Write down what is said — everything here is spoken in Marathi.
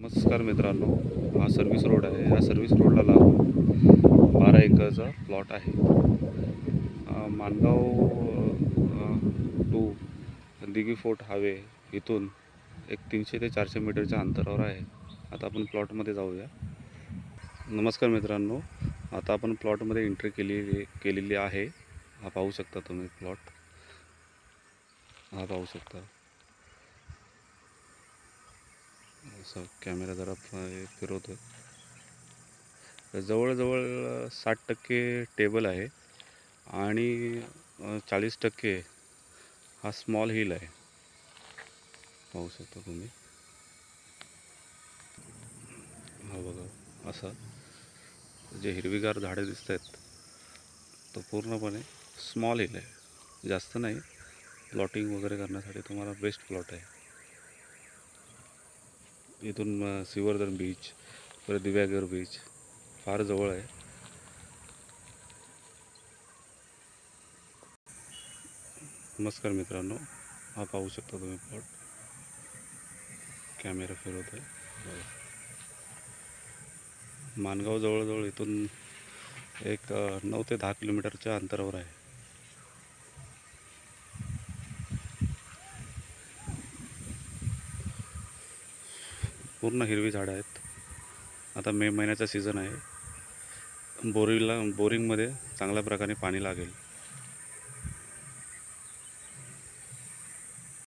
नमस्कार मित्रांनो, हा सर्व्हिस रोड आहे. या सर्व्हिस रोडला लागून 12 एकरचा प्लॉट आहे. Mangaon to Dighi fort highway इथून एक 300 ते 400 मीटरच्या अंतरावर आहे. आता आपण प्लॉटमध्ये जाऊया. नमस्कार मित्रांनो, आता आपण प्लॉटमध्ये एंट्री केलेली आहे. हा पाहू शकता तुम्ही प्लॉट. हा पाहू शकता. असं कॅमेरा जरा फिरवतो. जवळजवळ 60% टेबल आहे आणि 40% हा स्मॉल हिल आहे. पाहू शकता तुम्ही. हा बघा, असं जे हिरवीगार झाडे दिसत आहेत तो पूर्णपणे स्मॉल हिल आहे. जास्त नाही, प्लॉटिंग वगैरे करण्यासाठी तुम्हाला बेस्ट प्लॉट आहे. इथून सिवर्धन बीच, परत दिव्यागर बीच फार जवळ आहे. नमस्कार मित्रांनो, हा पाहू शकता तुम्ही प्लॉट. कॅमेरा फिरवत आहे. माणगाव जवळजवळ इथून एक 9 ते 10 किलोमीटरच्या अंतरावर आहे. पूर्ण हिरवी झाडं आहेत. आता मे महिन्याचा सीझन आहे. बोरिंगमध्ये चांगल्या प्रकारे पाणी लागेल.